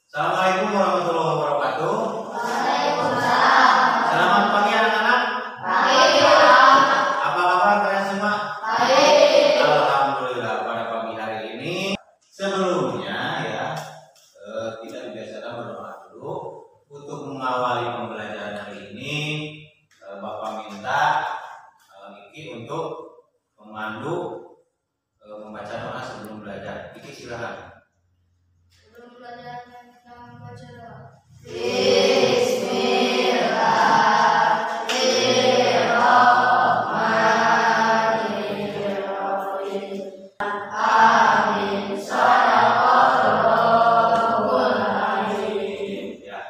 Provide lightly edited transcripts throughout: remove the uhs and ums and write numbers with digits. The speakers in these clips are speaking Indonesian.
Assalamualaikum warahmatullahi wabarakatuh. Waalaikumsalam. Selamat pagi anak-anak. Pagi, Pak. Apa kabar kalian semua? Baik. Alhamdulillah pada pagi hari ini. Sebelumnya ya kita biasakan berdoa dulu untuk mengawali pembelajaran hari ini. Bapak minta Iki untuk memandu membaca doa sebelum belajar. Iki silakan. Sebelum belajar kita membaca doa. Bismillahirrahmanirrahim. Amin. Shadaqallahul azim. Ya.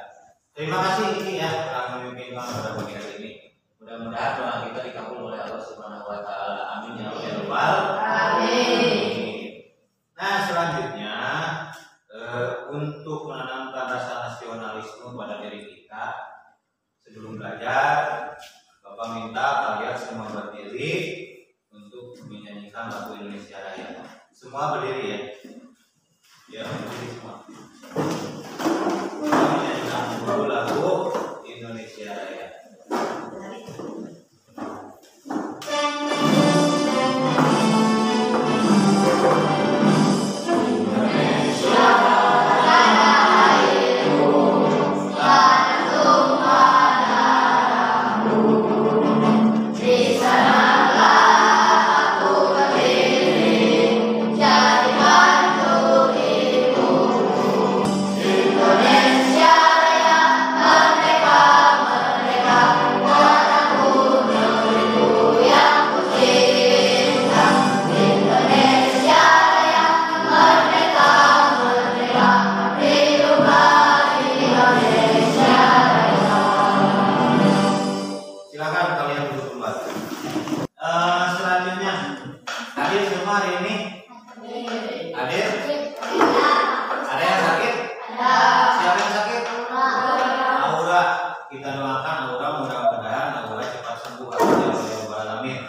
Terima kasih Iki ya telah memimpin kami pada pagi hari ini. Mudah-mudahan doa kita dikabul oleh Allah Subhanahu wa taala. Amin ya rabbal alamin. Nah, selanjutnya untuk menanamkan rasa nasionalisme pada diri kita sebelum belajar, Bapak minta kalian semua berdiri untuk menyanyikan lagu Indonesia Raya. Semua berdiri ya. Ya, berdiri semua. Kita menyanyikan dulu lagu Indonesia Raya. Silakan kalian duduk kembali. Selanjutnya, hadir semua hari ini? Hadir? Ada yang sakit? Siapa yang sakit? Aura. Kita doakan Aura, mudah-mudahan Aura cepat sembuh. Amin ya rabbal alamin.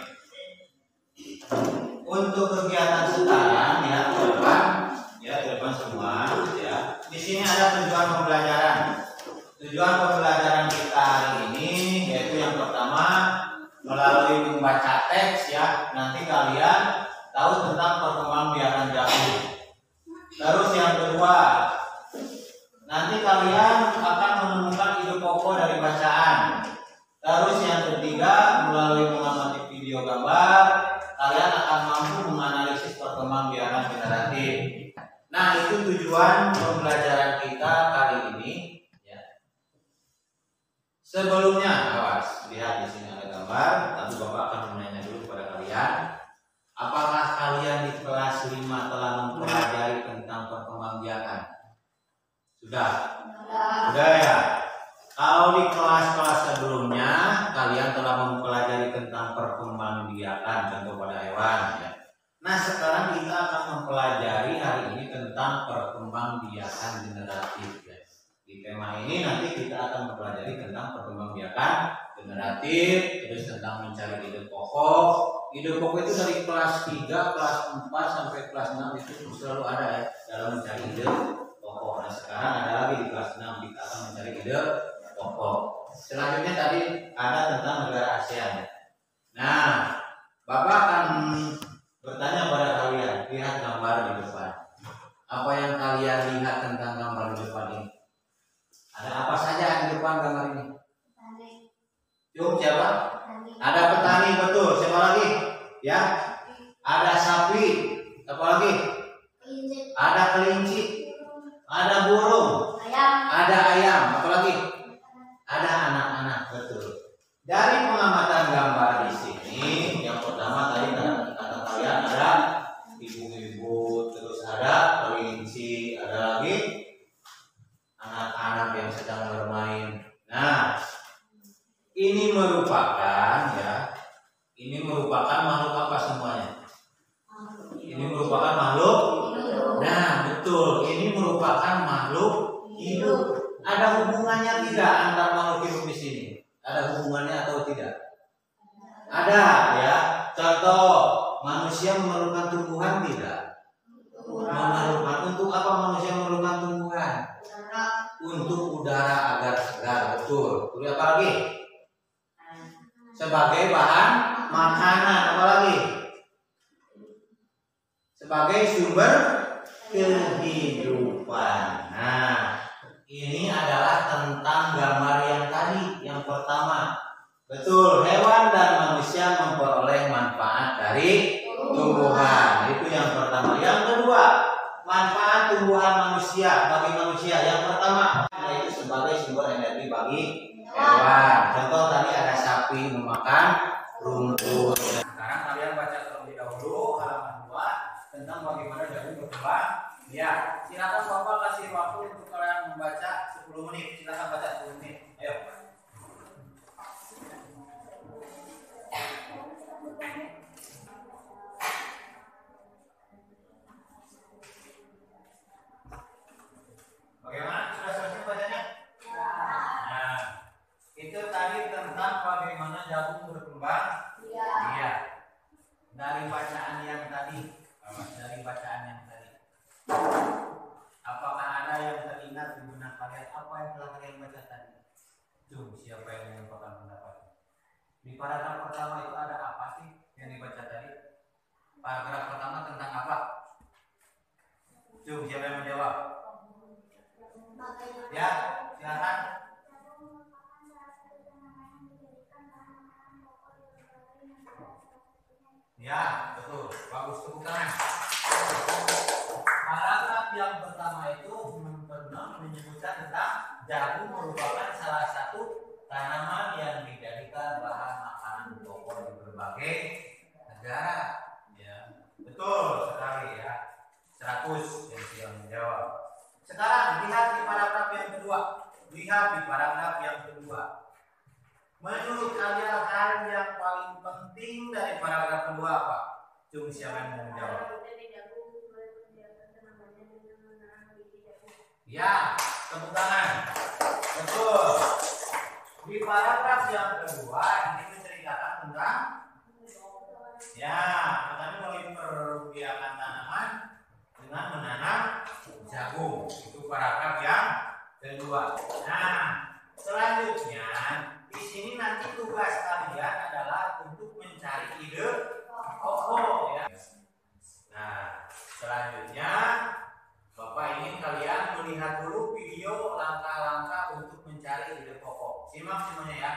Untuk kegiatan sekarang ya, ke depan semua ya. Di sini ada tujuan pembelajaran. Tujuan pembelajaran kita hari ini yaitu yang pertama melalui membaca teks ya, nanti kalian tahu tentang perkembangbiakan jagung. Terus yang kedua, nanti kalian akan menemukan ide pokok dari bacaan. Terus yang ketiga, melalui mengamati video gambar, kalian akan mampu menganalisis perkembangbiakan generatif. Nah, itu tujuan pembelajaran kita kali ini. Sebelumnya, awas, lihat di sini ada gambar, tapi Bapak akan menanya dulu kepada kalian, apakah kalian di kelas 5 telah mempelajari tentang perkembangbiakan? Sudah? Sudah ya? Kalau di kelas-kelas sebelumnya, kalian telah mempelajari tentang perkembangbiakan, contoh pada hewan ya. Nah, sekarang kita akan mempelajari hari ini tentang perkembangbiakan generatif ya. Di tema ini nanti kita akan mempelajari tentang perkembangbiakan generatif, terus tentang mencari ide pokok. Ide pokok itu dari kelas 3, kelas 4 sampai kelas 6 itu selalu ada ya dalam mencari ide pokok. Nah, sekarang ada lagi di kelas 6 kita akan mencari ide pokok. Selanjutnya tadi ada tentang negara ASEAN. Nah, Bapak akan bertanya pada kalian, lihat gambar di depan. Apa yang kalian lihat tentang gambar di depan ini? Ada apa saja di depan gambar ini? Yuk, siapa? Ada petani, betul. Siapa lagi? Ya. Ada sapi. Apa lagi? Ada kelinci. Ada burung. Ada ayam. Apa lagi? Ada anak-anak, betul. Dari pengamatan gambar di sini, yang pertama tadi kata kalian ada ibu-ibu, terus ada kelinci, ada lagi anak-anak yang sedang bermain. Nah, ini merupakan makhluk apa semuanya? Ini merupakan makhluk. Nah, betul. Ini merupakan makhluk hidup. Ada hubungannya tidak antar makhluk hidup di sini? Ada hubungannya atau tidak? Ada ya. Contoh, manusia memerlukan tumbuhan tidak? Memerlukan. Untuk apa manusia memerlukan tumbuhan? bahan makanan, apalagi sebagai sumber kehidupan. Nah, ini adalah tentang gambar yang tadi, yang pertama. Betul, hewan dan manusia memperoleh manfaat dari tumbuhan. Itu yang pertama. Yang kedua, manfaat tumbuhan manusia bagi manusia. Yang pertama, yaitu sebagai sumber energi bagi hewan. Contoh tadi ada sapi memakan rumput. Sekarang kalian baca terlebih dahulu halaman 2 tentang bagaimana jagung berkembang. Ya, silakan Bapak kasih waktu untuk kalian membaca 10 menit. Silakan baca 10 menit. Ayo. Bagaimana? Sudah selesai bacanya? Nah, itu tadi tentang bagaimana jagung berkembang. Iya. Dari bacaan yang tadi. Apakah ada yang teringat di benak kalian apa yang telah kalian baca tadi? Coba siapa yang menyampaikan pendapat? Di paragraf pertama itu ada apa sih yang dibaca tadi? Paragraf pertama tentang apa? Coba siapa yang menjawab? Ya, silakan. Ya, betul. Bagus, tepuk tangan. Paragraf yang pertama itu menyebutkan tentang jagung merupakan salah satu tanaman yang dijadikan bahan makanan pokok di berbagai negara. Ya, betul sekali ya. 100 yang sudah menjawab. Sekarang lihat di paragraf yang kedua. Menurut kalian hal yang paling penting dari paragraf kedua apa? Coba siapa yang mau menjawab? Ya, tepuk tangan. Betul. Di paragraf yang kedua ini menceritakan tentang petani mulai memperbiakan tanaman dengan menanam jagung. Itu paragraf yang kedua. Nah, selanjutnya di sini nanti tugas kalian adalah untuk mencari ide pokok ya. Nah, selanjutnya Bapak ingin kalian melihat dulu video langkah-langkah untuk mencari ide pokok. Simak semuanya ya.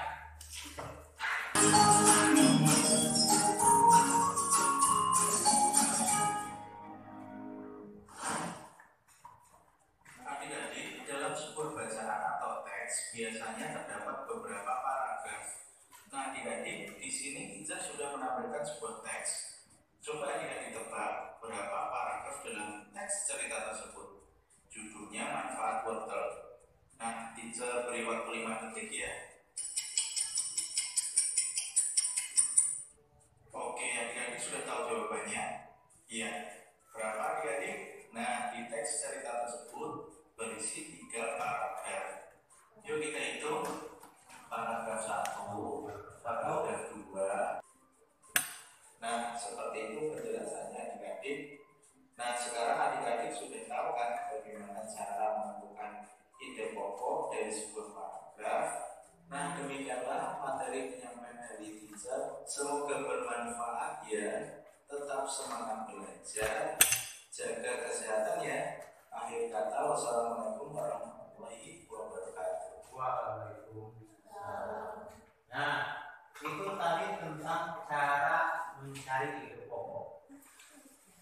Adik-adik, dalam sebuah bacaan atau teks biasanya terdapat beberapa paragraf. Nah, adik-adik, di sini kita sudah menampilkan sebuah teks. Coba adik-adik tebak berapa paragraf dalam teks cerita tersebut. Judulnya manfaat wortel. Nah, teacher beri waktu 5 detik ya. Oke, adik-adik sudah tahu jawabannya? Iya. Berapa adik-adik? Nah, di teks cerita tersebut berisi 3 paragraf. Yuk kita hitung. Paragraf 1, paragraf 2. Nah, seperti itu penjelasannya adik-adik. Nah, sekarang adik-adik sudah tahu kan bagaimana cara menentukan ide pokok dari sebuah paragraf. Nah, demikianlah materi penyampaian dari teacher. Semoga bermanfaat ya. Tetap semangat belajar. Jaga kesehatan ya. Akhir kata, wassalamualaikum warahmatullahi wabarakatuh. Waalaikumsalam. Nah, itu tadi tentang cara mencari ide pokok.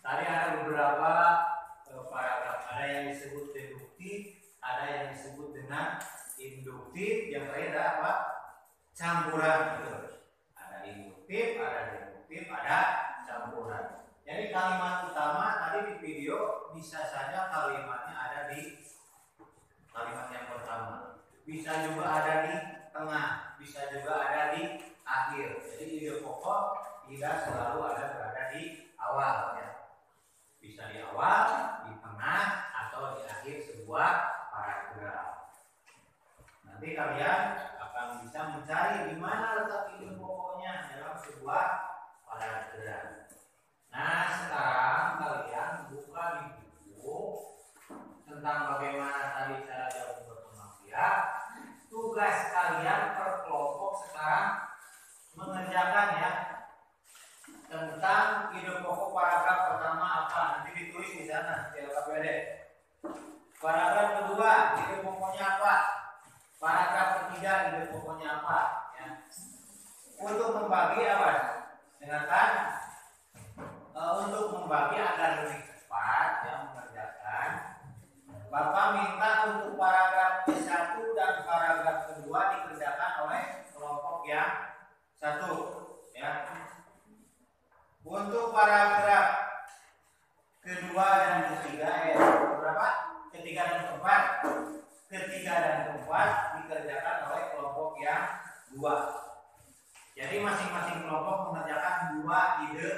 Tadi ada beberapa paragraf, ada yang disebut deduktif, ada yang disebut dengan induktif, yang terakhir ada apa? Campuran. Ada induktif, ada deduktif, ada campuran. Jadi kalimat utama tadi di video bisa saja kalimatnya ada di kalimat yang pertama, bisa juga ada di tengah, bisa juga ada di akhir. Jadi ide pokok tidak selalu ada berada di awal ya. Bisa di awal, di tengah, atau di akhir sebuah paragraf. Nanti kalian akan bisa mencari di mana letak ide pokoknya dalam sebuah paragraf. Nah, sekarang kalian buka di buku tentang bagaimana tadi cara jagung berkembang biak. Tugas kalian per kelompok sekarang mengerjakan ya silakan untuk membagi agar lebih cepat ya mengerjakan. Bapak minta untuk paragraf ke-1 dan paragraf kedua dikerjakan oleh kelompok yang 1 ya. Untuk paragraf kedua dan ketiga berapa? Ketiga dan keempat. Ketiga dan keempat dikerjakan oleh kelompok yang 2. Jadi masing-masing kelompok mengerjakan 2 ide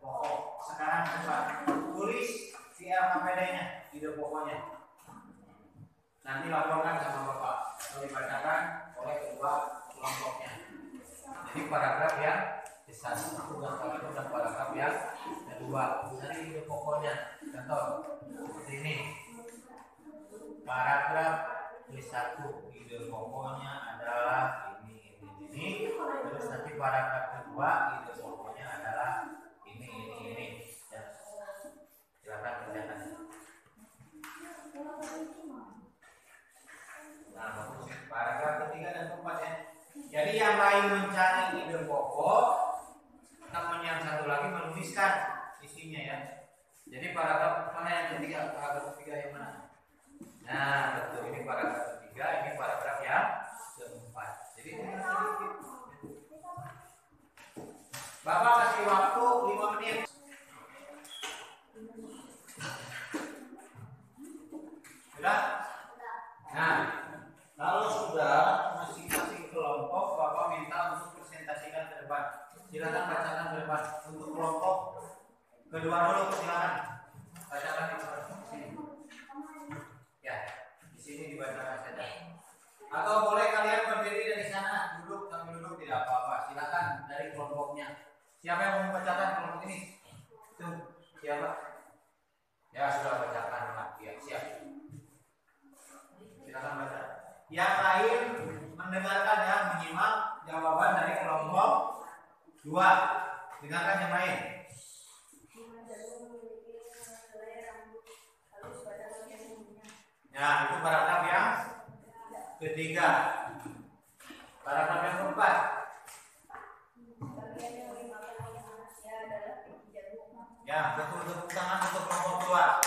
pokok. Sekarang coba tulis di LKPD-nya ide pokoknya. Nanti laporkan sama Bapak atau dibacakan oleh kedua kelompoknya. Jadi paragraf yang ke-1 dan paragraf yang kedua. Dari ide pokoknya. Contoh seperti ini. Paragraf ke-1 ide pokoknya adalah ini. Terus nanti paragraf kedua ide pokoknya adalah ini. Ya. Silakan kerjakan. Nah, bagus. Paragraf ketiga dan keempat ya. Jadi yang lain mencari ide pokok, teman yang satu lagi menuliskan isinya ya. Jadi paragraf mana yang ketiga? Paragraf ketiga yang mana? Nah, betul. Ini paragraf ketiga, ini paragraf yang keempat. Jadi tinggal sedikit. Bapak kasih waktu 5 menit. Sudah? Nah, kalau sudah masing-masing kelompok Bapak minta untuk presentasikan ke depan. Silakan bacakan ke depan. Untuk kelompok kedua dulu silakan. Bacakan di sini. Ya, di sini dibacakan saja. Atau boleh kalian berdiri dari sana, duduk sambil duduk tidak apa-apa. Silakan dari kelompoknya. Siapa yang mau membacakan kelompok ini? Tuh, siapa? Ya sudah bacakan lah. Ya, siap. Silakan baca. Yang lain mendengarkan ya, menyimak jawaban dari kelompok 2. Dengarkan yang lain. Ya, itu paragraf yang ketiga. Paragraf yang keempat. Ya, betul, tepuk tangan untuk kelompok 2.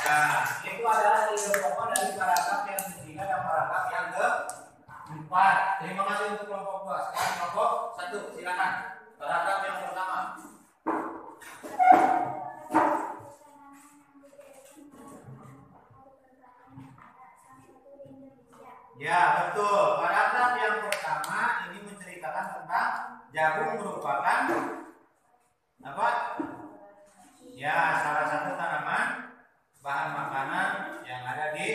Ya, itu adalah ide pokok dari paragraf yang ketiga dan paragraf yang keempat. Terima kasih untuk kelompok 2. Sekarang kelompok 1, silakan. Paragraf yang pertama. Ya, betul. Paragraf yang pertama ini menceritakan tentang jagung merupakan apa? Ya, salah satu tanaman bahan makanan yang ada di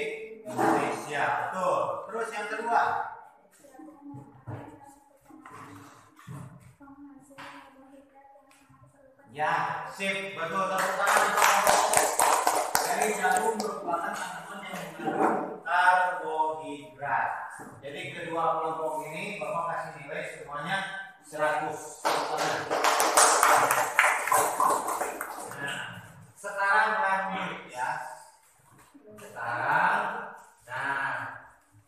Indonesia. Betul. Terus yang kedua. Ya, sip. Betul. Tepuk tangan untuk kelompok. Jadi jagung merupakan tanaman yang mengandung karbohidrat. Jadi kedua kelompok ini Bapak kasih nilai semuanya 100. Nah, sekarang lanjut ya. Nah,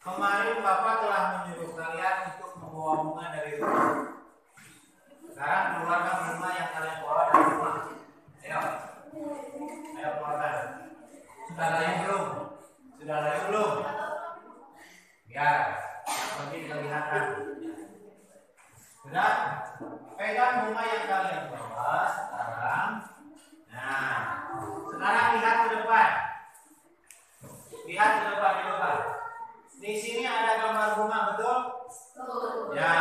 kemarin Bapak telah menyuruh kalian untuk membawa bunga dari rumah. Sekarang keluarkan bunga yang kalian bawa dari rumah. Ayo keluarkan. Sudah layu belum? Sudah layu belum? Ya, nanti kelihatan. Sudah? Pegang bunga yang kalian bawa sekarang. Nah, sekarang lihat ke depan. Lihat ke depan di depan. Di sini ada gambar bunga, betul? Ya.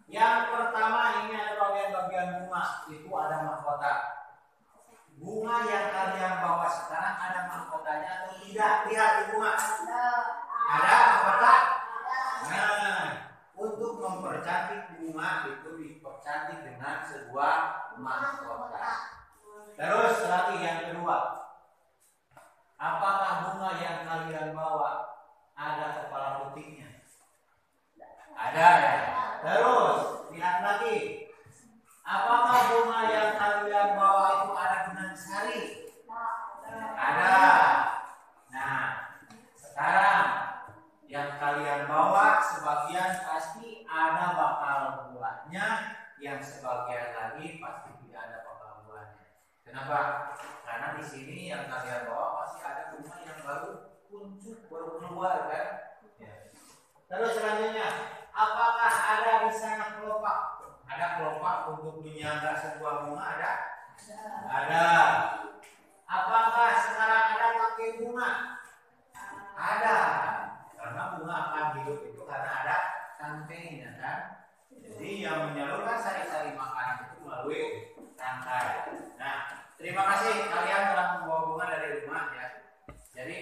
Yang pertama ini ada bagian bunga, itu ada mahkota. Bunga yang kalian bawa sekarang ada mahkotanya atau tidak? Lihat di bunga. Ada mahkota? Nah, untuk mempercantik bunga itu dipercantik dengan sebuah mahkota. Terus lagi yang kedua. Apakah bunga yang kalian bawa ada kepala putihnya? Ada ya. Terus lihat lagi. Apakah bunga yang kalian bawa itu ada benang sari? Ada. Nah, sekarang yang kalian bawa sebagian pasti ada bakal buahnya, yang sebagian lagi pasti tidak ada penggangguannya. Kenapa? Karena di sini yang kalian bawa masih ada bunga yang baru kuncup, baru keluar kan? Ya. Terus selanjutnya, apakah ada di sana kelopak? Ada kelopak untuk menyangga sebuah bunga? Ada? Ada. Apakah sekarang ada pakai bunga? Ada. Karena bunga akan hidup itu karena ada tangkainya kan? Jadi yang menyalurkan sari-sari makanan itu melalui tangkai. Nah, terima kasih kalian telah membawa bunga dari rumah ya. Jadi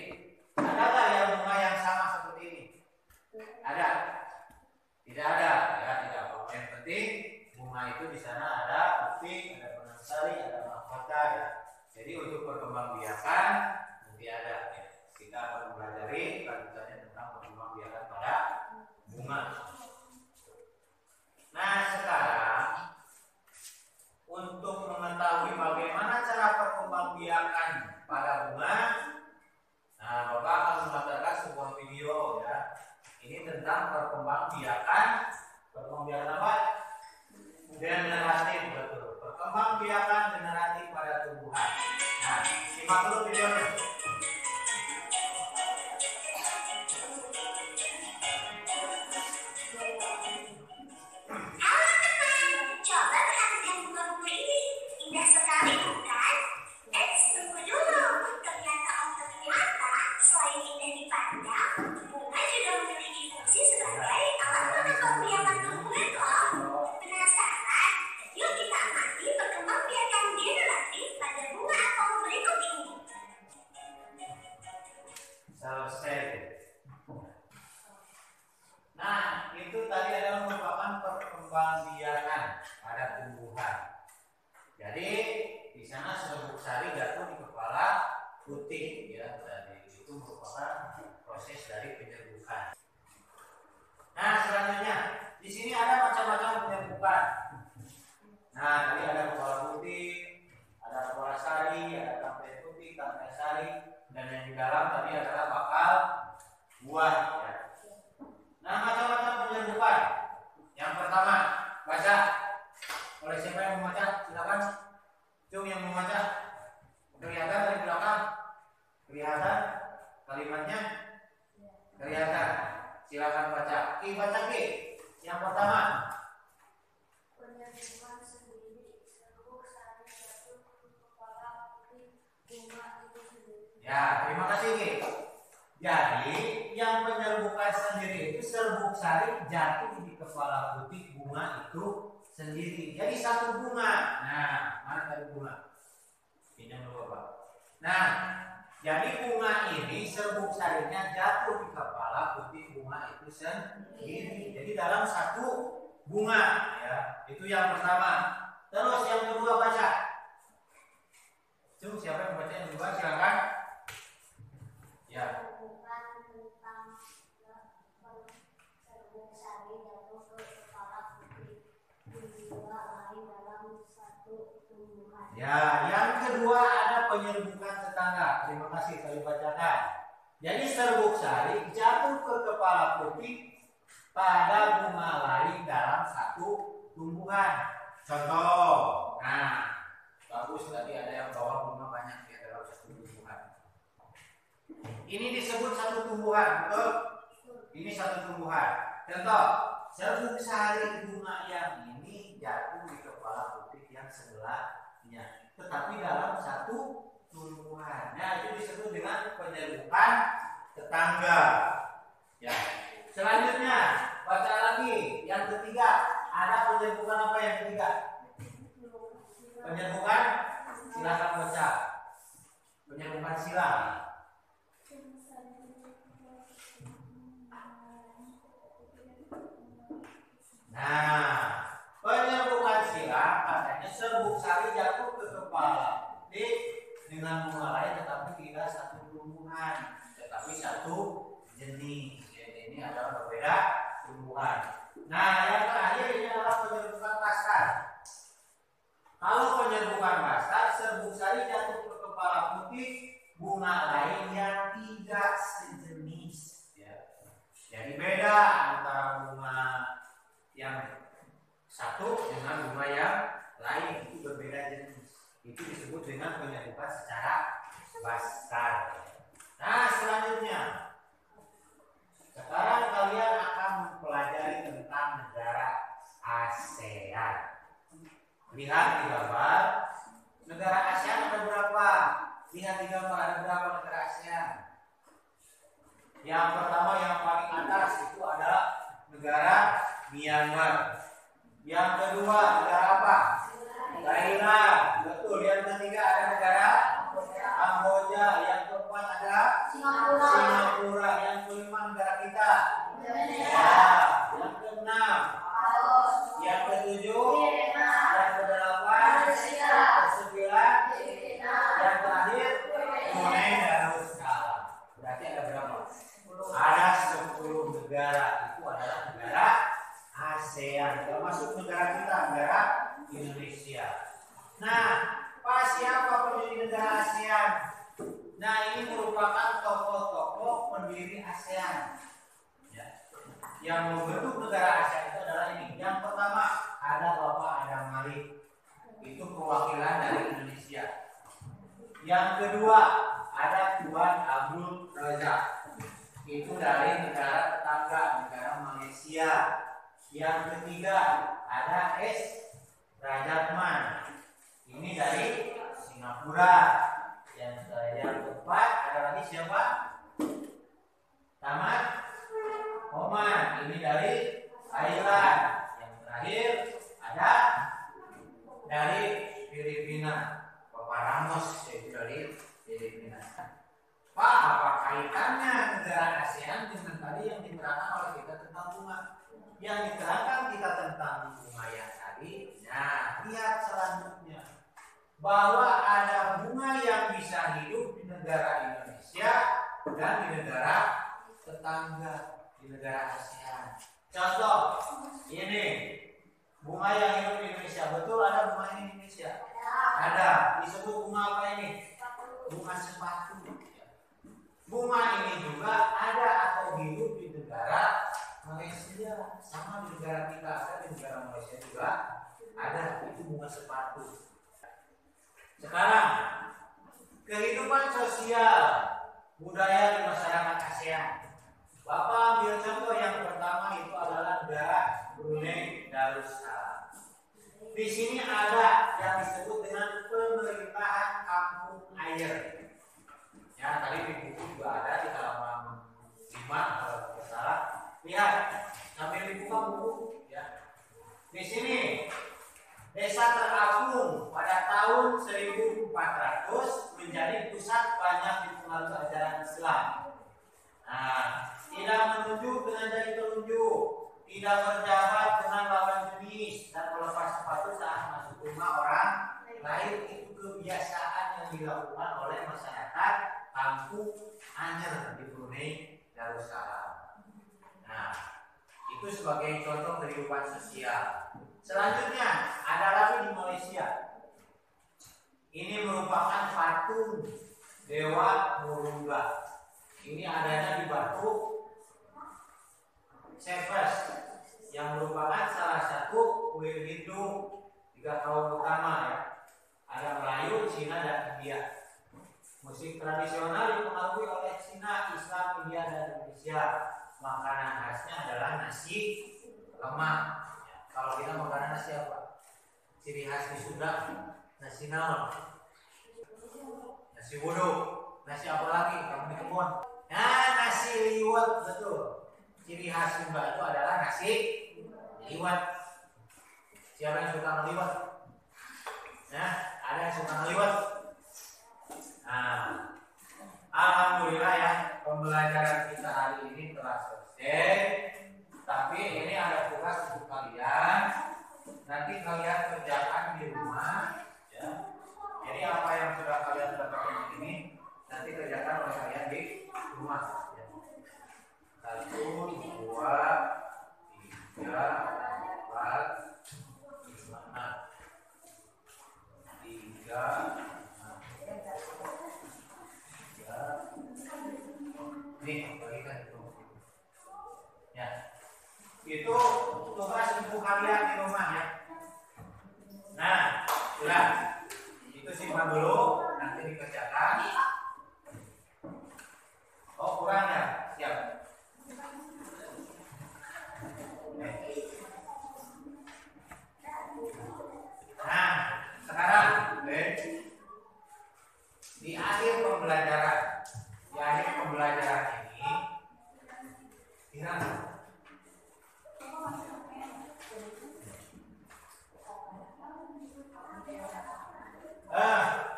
adakah yang bunga yang sama seperti ini? Ada? Tidak ada ya, tidak apa-apa. Yang penting bunga itu di sana ada putih, ada benang sari, ada mahkota ya. Jadi untuk perkembangbiakan nanti ada ya. Kita akan mempelajari lanjutannya tentang perkembangbiakan pada bunga. Nah, sekarang untuk mengetahui bagaimana cara perkembangbiakan pada bunga, nah Bapak akan mengatakan sebuah video ya. Ini tentang perkembangbiakan apa? Generatif, betul. Perkembangbiakan generatif pada tumbuhan. Nah, simak dulu videonya. Nah, itu tadi adalah merupakan perkembangbiakan pada tumbuhan. Jadi di sana serbuk sari jatuh di kepala putih ya tadi. Itu merupakan proses dari penyerbukan. Nah, selanjutnya di sini ada macam-macam penyerbukan. Nah, tadi ada kepala putih, ada kepala sari, ada tangkai putih, tangkai sari, dan yang di dalam tadi adalah bakal buah ya. Nah, macam-macam penyerbukan. Yang pertama, baca. Oleh siapa yang membaca? Silakan. Cung yang membaca. Kelihatan dari belakang? Kelihatan kalimatnya? Kelihatan. Silakan baca. Ki baca Ki. Yang pertama. Penyerbukan sendiri, serbuk sari jatuh ke kepala putih bunga itu sendiri. Ya, terima kasih Ki. Jadi yang penyerbukan sendiri itu serbuk sari jatuh di kepala putih bunga itu sendiri. Jadi satu bunga. Nah, mana tadi bunga? Pinjam dulu Bapak. Nah, jadi bunga ini serbuk sarinya jatuh di kepala putih bunga itu sendiri. Jadi dalam satu bunga ya. Itu yang pertama. Terus yang kedua baca. Cung, siapa yang baca yang kedua? Silakan. Ya. Bukan tentang serbuk sari jatuh ke kepala putih bunga lain dalam satu tumbuhan. Ya, yang kedua ada penyerbukan tetangga. Terima kasih kali bacakan. Jadi serbuk sari jatuh ke kepala putih pada bunga lain dalam satu tumbuhan. Contoh. Nah, bagus tadi ada yang bawa bunga banyak ya dalam satu tumbuhan. Ini disebut satu tumbuhan, betul? Ini satu tumbuhan. Contoh, serbuk sari bunga yang ini jatuh di kepala putih yang sebelahnya, tetapi dalam satu tumbuhan. Nah, itu disebut dengan penyerbukan tetangga. Ya. Selanjutnya, baca lagi. Yang ketiga, ada penyerbukan apa yang ketiga? Penyerbukan, silakan baca. Penyerbukan silang. Nah, penyerbukan silang katanya serbuk sari jatuh ke kepala putih dengan bunga lain tetapi tidak satu tumbuhan, tetapi satu jenis. Jadi ini adalah berbeda tumbuhan. Nah, yang terakhir ini adalah penyerbukan kasar. Kalau penyerbukan kasar, serbuk sari jatuh ke kepala putih bunga lain yang tidak sejenis. Ya. Jadi beda antara bunga yang satu dengan bunga yang Itu disebut dengan penyebutan secara bastar. Nah, selanjutnya sekarang kalian akan mempelajari tentang negara ASEAN. Lihat di gambar. Negara ASEAN ada berapa? Lihat di gambar, ada berapa negara ASEAN? Yang pertama, yang paling atas itu adalah negara Myanmar. Yang kedua, negara apa? Thailand. Betul. Yang ketiga ada negara Kamboja. Yang keempat ada Singapura. Yang kelima negara kita Indonesia. Yang keenam, yang ketujuh, yang kedelapan, kesembilan, yang terakhir Brunei Darussalam. Berarti ada berapa? Ada 10 negara. Itu adalah negara ASEAN, termasuk negara kita, negara Indonesia. Nah, siapa pendiri negara ASEAN? Nah, ini merupakan tokoh-tokoh pendiri ASEAN. Ya. Yang membentuk negara ASEAN itu adalah ini. Yang pertama ada Bapak Adam Malik, itu perwakilan dari Indonesia. Yang kedua ada Tuan Abdul Razak, itu dari negara tetangga, negara Malaysia. Yang ketiga ada S. Rajatman, ini dari Singapura. Yang keempat ada lagi siapa? Tamat Oman, ini dari Thailand. Yang terakhir ada dari Filipina, Bapak Ramos, yaitu dari Filipina. Pak, apa kaitannya negara ASEAN dengan tadi yang diterangkan oleh kita tentang bunga? Yang diterangkan kita tentang bunga yang tadi. Nah, lihat selanjutnya bahwa ada bunga yang bisa hidup di negara Indonesia dan di negara tetangga, di negara ASEAN. Contoh, ini bunga yang hidup di Indonesia. Betul ada bunga ini di Indonesia? Ada. Disebut bunga apa ini? Bunga sepatu. Bunga ini juga ada atau hidup di negara Malaysia, sama di negara kita, ada di negara Malaysia juga ada, itu bunga sepatu. Sekarang kehidupan sosial budaya di masyarakat ASEAN. Bapak ambil contoh yang pertama, itu adalah negara Brunei Darussalam. Di sini ada yang disebut dengan pemerintahan kampung air. Ya, tadi di buku juga ada di halaman 5 kalau tidak salah. Lihat, sambil dibuka buku ya. Di sini desa terapung pada tahun 1400 menjadi pusat banyak dipengaruhi ajaran Islam. Nah, tidak menunjuk dengan jari telunjuk, tidak berjabat dengan lawan jenis, dan melepas sepatu saat masuk rumah orang lain. Itu kebiasaan yang dilakukan oleh masyarakat kampung Anyer di Brunei Darussalam. Nah, itu sebagai contoh kehidupan sosial. Selanjutnya ada lagi di Malaysia. Ini merupakan patung Dewa Murungga. Ini adanya di Batu Cephas, yang merupakan salah satu kuil Hindu 3 kaum utama ya. Ada Melayu, Cina, dan India. Musik tradisional dipengaruhi oleh Cina, Islam, India, dan Indonesia. Makanan khasnya adalah nasi lemak. Ya, kalau kita makanan nasi apa? Ciri khas di Sunda, nasi naon? Nasi wuduk. Nasi apa lagi? Kamu di kebun. Nah, nasi liwet, betul. Ciri khas Sunda itu adalah nasi liwet. Siapa yang suka ngeliwet? Nah, ada yang suka ngeliwet? Nah, alhamdulillah ya, pembelajaran kita hari ini telah selesai. Tapi ini ada tugas untuk kalian. Nanti kalian kerjakan di rumah ya. Jadi apa yang sudah kalian dapatkan ini nanti kerjakan oleh kalian di rumah ya. 1, 2, 3, 4, 5, 3. Nih, bagikan itu. Ya. Itu tugas untuk kalian di rumah ya. Nah, sudah. Itu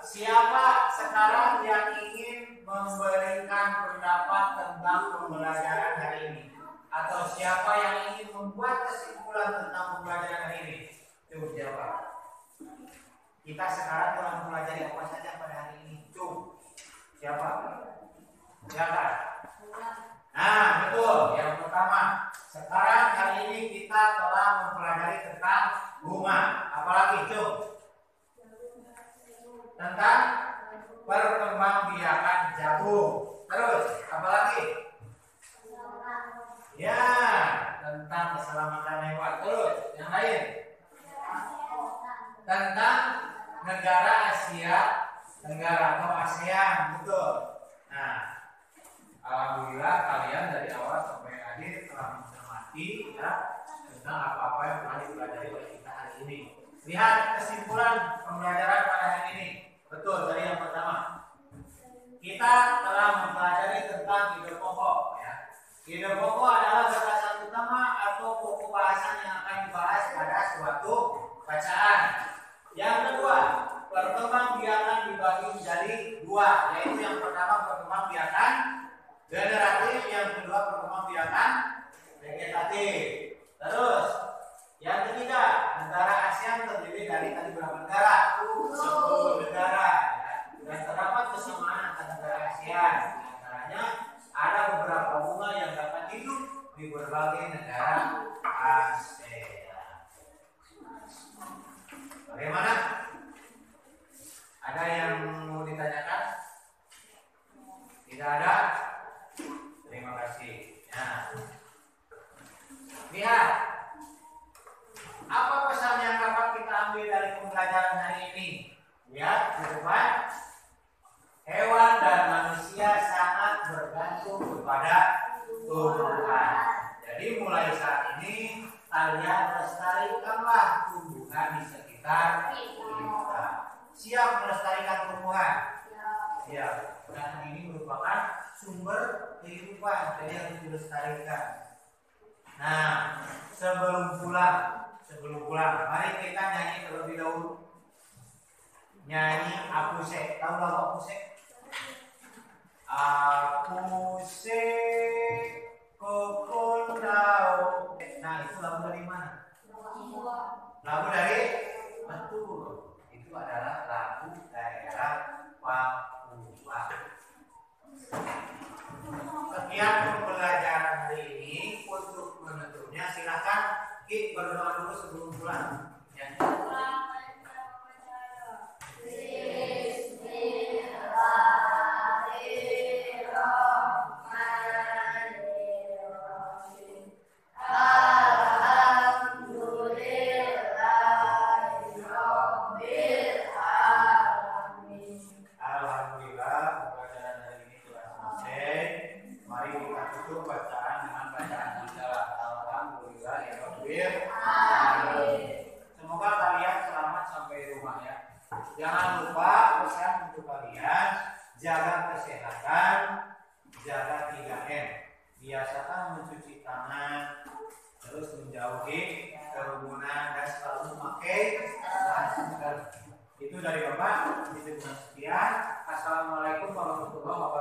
siapa sekarang yang ingin memberikan pendapat tentang pembelajaran hari ini? Atau siapa yang ingin membuat kesimpulan tentang pembelajaran hari ini? Coba jawab. Kita sekarang telah mempelajari apa saja pada hari ini? Coba. Siapa? Siapa? Nah, betul. Yang pertama, sekarang hari ini kita telah mempelajari tentang bunga. Apalagi, coba? Tentang perkembangbiakan jagung. Terus, apalagi? Ya, tentang keselamatan hewan. Terus, yang lain? Tentang negara Asia Tenggara atau ASEAN, betul. Nah, alhamdulillah kalian dari awal sampai akhir telah mencermati ya tentang apa-apa yang telah dipelajari oleh kita hari ini. Lihat kesimpulan pembelajaran pada hari ini. Betul, dari yang pertama. Kita telah mempelajari tentang ide pokok ya. Ide pokok adalah gagasan utama atau pokok bahasan yang akan dibahas pada suatu bacaan. Yang kedua, perkembangbiakan dibagi menjadi dua, yaitu yang pertama perkembangbiakan generatif, yang kedua perkembangbiakan vegetatif. Terus, yang ketiga, negara ASEAN terdiri dari tadi berapa negara? 10 negara. Ya. Dan terdapat kesamaan antara negara ASEAN. Di antaranya ada beberapa bunga yang dapat hidup di berbagai negara ASEAN. Bagaimana? Ada yang mau ditanyakan? Tidak ada? Terima kasih. Nah, lihat. Apa pesan yang dapat kita ambil dari pembelajaran hari ini? Lihat di depan. Hewan dan manusia sangat bergantung kepada tumbuhan. Jadi mulai saat ini kalian lestarikanlah tumbuhan di sekitar kita. Siap melestarikan tumbuhan? Siap. Dan ini merupakan sumber kehidupan, jadi harus dilestarikan. Nah, sebelum pulang, mari kita nyanyi terlebih dahulu. Nyanyi Apuse. Tahu lagu Apuse? Apuse kokondao. Nah, itu lagu dari mana? Lagu dari? Betul. Itu adalah lagu daerah Papua. Sekian pembelajaran hari ini. Untuk menutupnya silakan kita berdoa dulu sebelum pulang. Ya. Semoga kalian selamat sampai rumah ya. Jangan lupa pesan untuk kalian, jaga kesehatan, jaga 3M. Biasakan mencuci tangan, terus menjauhi kerumunan dan selalu memakai masker. Itu dari Bapak. Sekian. Assalamualaikum warahmatullahi wabarakatuh.